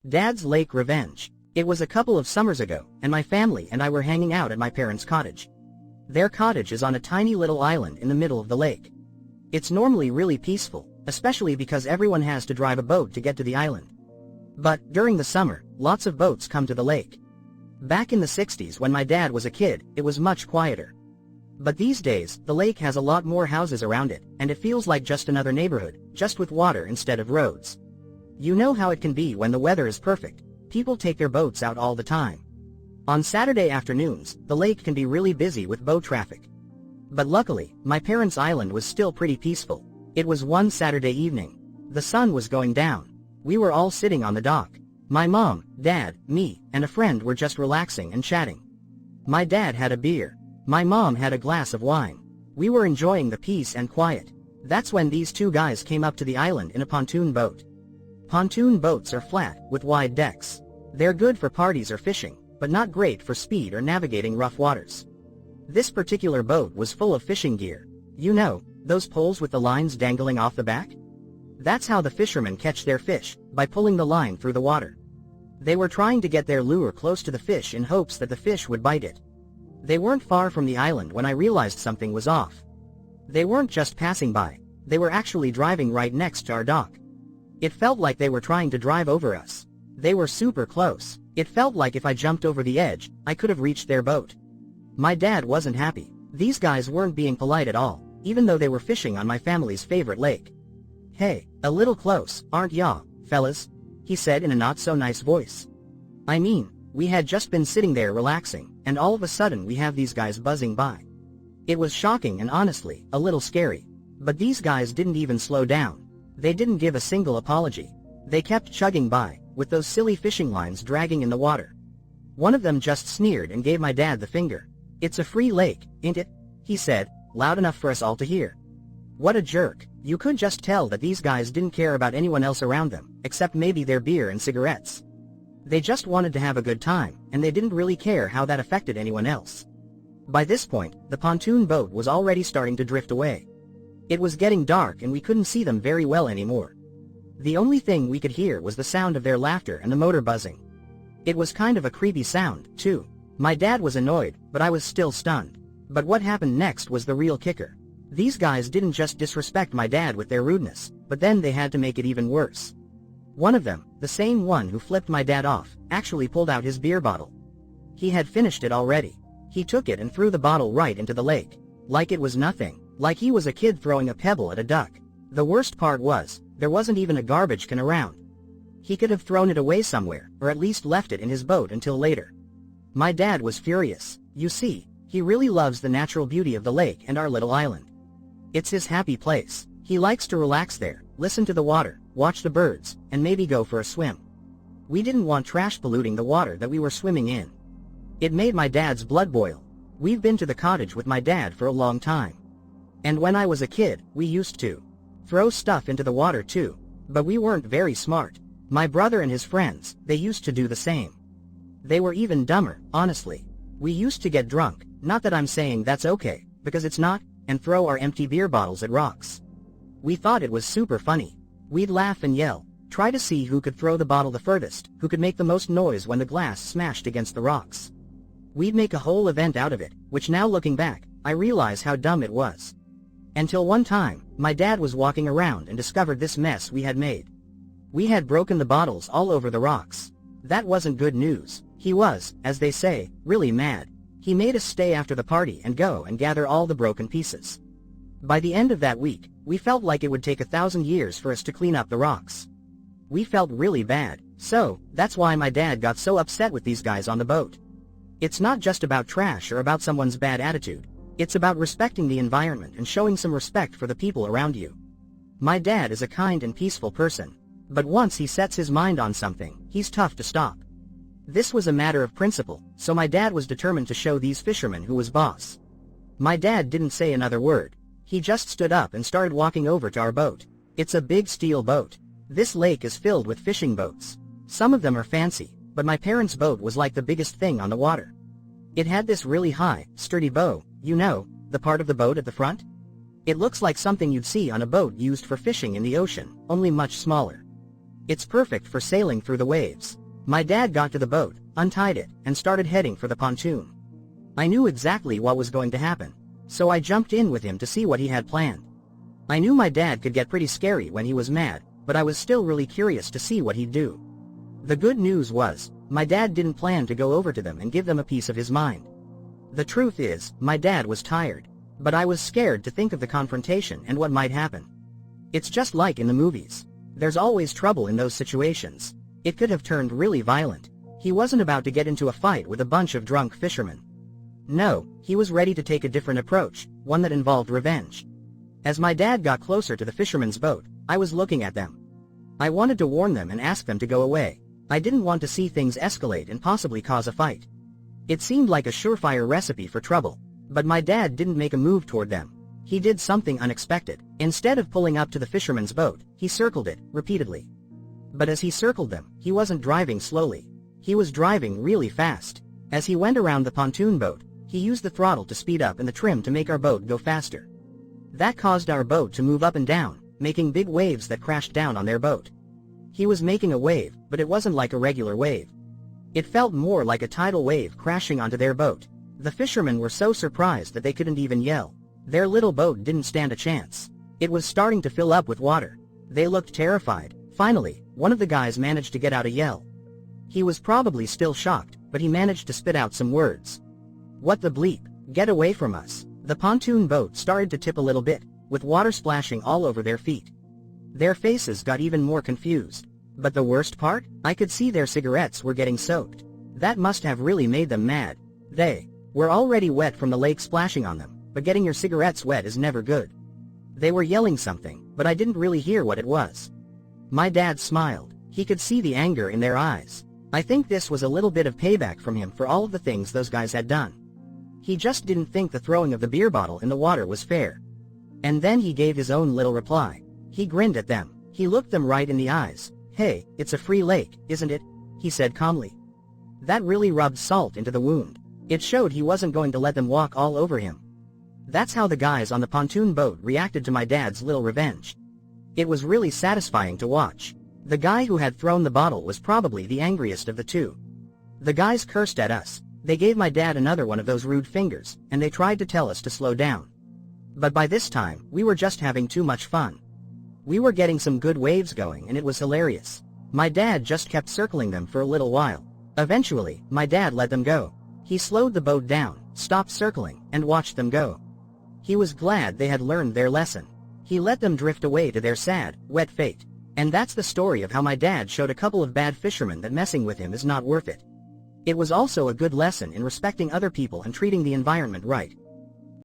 Dad's Lake Revenge. It was a couple of summers ago, and my family and I were hanging out at my parents' cottage. Their cottage is on a tiny little island in the middle of the lake. It's normally really peaceful, especially because everyone has to drive a boat to get to the island. But, during the summer, lots of boats come to the lake. Back in the 60s when my dad was a kid, it was much quieter. But these days, the lake has a lot more houses around it, and it feels like just another neighborhood, just with water instead of roads. You know how it can be when the weather is perfect. People take their boats out all the time. On Saturday afternoons, the lake can be really busy with boat traffic. But luckily, my parents' island was still pretty peaceful. It was one Saturday evening. The sun was going down. We were all sitting on the dock. My mom, dad, me, and a friend were just relaxing and chatting. My dad had a beer. My mom had a glass of wine. We were enjoying the peace and quiet. That's when these two guys came up to the island in a pontoon boat. Pontoon boats are flat, with wide decks. They're good for parties or fishing, but not great for speed or navigating rough waters. This particular boat was full of fishing gear. You know, those poles with the lines dangling off the back? That's how the fishermen catch their fish, by pulling the line through the water. They were trying to get their lure close to the fish in hopes that the fish would bite it. They weren't far from the island when I realized something was off. They weren't just passing by, they were actually driving right next to our dock. It felt like they were trying to drive over us. They were super close. It felt like if I jumped over the edge, I could have reached their boat. My dad wasn't happy. These guys weren't being polite at all, even though they were fishing on my family's favorite lake. "Hey, a little close, aren't ya, fellas?" he said in a not-so-nice voice. I mean, we had just been sitting there relaxing, and all of a sudden we have these guys buzzing by. It was shocking and honestly, a little scary. But these guys didn't even slow down. They didn't give a single apology. They kept chugging by, with those silly fishing lines dragging in the water. One of them just sneered and gave my dad the finger. "It's a free lake, ain't it?" he said, loud enough for us all to hear. What a jerk. You could just tell that these guys didn't care about anyone else around them, except maybe their beer and cigarettes. They just wanted to have a good time, and they didn't really care how that affected anyone else. By this point, the pontoon boat was already starting to drift away. It was getting dark and we couldn't see them very well anymore. The only thing we could hear was the sound of their laughter and the motor buzzing. It was kind of a creepy sound, too. My dad was annoyed, but I was still stunned. But what happened next was the real kicker. These guys didn't just disrespect my dad with their rudeness, but then they had to make it even worse. One of them, the same one who flipped my dad off, actually pulled out his beer bottle. He had finished it already. He took it and threw the bottle right into the lake. Like it was nothing. Like he was a kid throwing a pebble at a duck. The worst part was, there wasn't even a garbage can around. He could have thrown it away somewhere, or at least left it in his boat until later. My dad was furious. You see, he really loves the natural beauty of the lake and our little island. It's his happy place. He likes to relax there, listen to the water, watch the birds, and maybe go for a swim. We didn't want trash polluting the water that we were swimming in. It made my dad's blood boil. We've been to the cottage with my dad for a long time. And when I was a kid, we used to throw stuff into the water too. But we weren't very smart. My brother and his friends, they used to do the same. They were even dumber, honestly. We used to get drunk, not that I'm saying that's okay, because it's not, and throw our empty beer bottles at rocks. We thought it was super funny. We'd laugh and yell, try to see who could throw the bottle the furthest, who could make the most noise when the glass smashed against the rocks. We'd make a whole event out of it, which now looking back, I realize how dumb it was. Until one time, my dad was walking around and discovered this mess we had made. We had broken the bottles all over the rocks. That wasn't good news. He was, as they say, really mad. He made us stay after the party and go and gather all the broken pieces. By the end of that week, we felt like it would take 1,000 years for us to clean up the rocks. We felt really bad, so that's why my dad got so upset with these guys on the boat. It's not just about trash or about someone's bad attitude. It's about respecting the environment and showing some respect for the people around you. My dad is a kind and peaceful person. But once he sets his mind on something, he's tough to stop. This was a matter of principle, so my dad was determined to show these fishermen who was boss. My dad didn't say another word. He just stood up and started walking over to our boat. It's a big steel boat. This lake is filled with fishing boats. Some of them are fancy, but my parents' boat was like the biggest thing on the water. It had this really high, sturdy bow, you know, the part of the boat at the front? It looks like something you'd see on a boat used for fishing in the ocean, only much smaller. It's perfect for sailing through the waves. My dad got to the boat, untied it, and started heading for the pontoon. I knew exactly what was going to happen, so I jumped in with him to see what he had planned. I knew my dad could get pretty scary when he was mad, but I was still really curious to see what he'd do. The good news was, my dad didn't plan to go over to them and give them a piece of his mind. The truth is, my dad was tired, but I was scared to think of the confrontation and what might happen. It's just like in the movies. There's always trouble in those situations. It could have turned really violent. He wasn't about to get into a fight with a bunch of drunk fishermen. No, he was ready to take a different approach, one that involved revenge. As my dad got closer to the fisherman's boat, I was looking at them. I wanted to warn them and ask them to go away. I didn't want to see things escalate and possibly cause a fight. It seemed like a surefire recipe for trouble, but my dad didn't make a move toward them. He did something unexpected. Instead of pulling up to the fisherman's boat, he circled it, repeatedly. But as he circled them, he wasn't driving slowly. He was driving really fast. As he went around the pontoon boat, he used the throttle to speed up and the trim to make our boat go faster. That caused our boat to move up and down, making big waves that crashed down on their boat. He was making a wave, but it wasn't like a regular wave. It felt more like a tidal wave crashing onto their boat. The fishermen were so surprised that they couldn't even yell. Their little boat didn't stand a chance. It was starting to fill up with water. They looked terrified. Finally, one of the guys managed to get out a yell. He was probably still shocked, but he managed to spit out some words. "What the bleep? Get away from us." The pontoon boat started to tip a little bit, with water splashing all over their feet. Their faces got even more confused. But the worst part? I could see their cigarettes were getting soaked. That must have really made them mad. They were already wet from the lake splashing on them, but getting your cigarettes wet is never good. They were yelling something, but I didn't really hear what it was. My dad smiled. He could see the anger in their eyes. I think this was a little bit of payback from him for all of the things those guys had done. He just didn't think the throwing of the beer bottle in the water was fair. And then he gave his own little reply. He grinned at them. He looked them right in the eyes. "Hey, it's a free lake, isn't it?" he said calmly. That really rubbed salt into the wound. It showed he wasn't going to let them walk all over him. That's how the guys on the pontoon boat reacted to my dad's little revenge. It was really satisfying to watch. The guy who had thrown the bottle was probably the angriest of the two. The guys cursed at us. They gave my dad another one of those rude fingers, and they tried to tell us to slow down. But by this time, we were just having too much fun. We were getting some good waves going and it was hilarious. My dad just kept circling them for a little while. Eventually, my dad let them go. He slowed the boat down, stopped circling, and watched them go. He was glad they had learned their lesson. He let them drift away to their sad, wet fate. And that's the story of how my dad showed a couple of bad fishermen that messing with him is not worth it. It was also a good lesson in respecting other people and treating the environment right.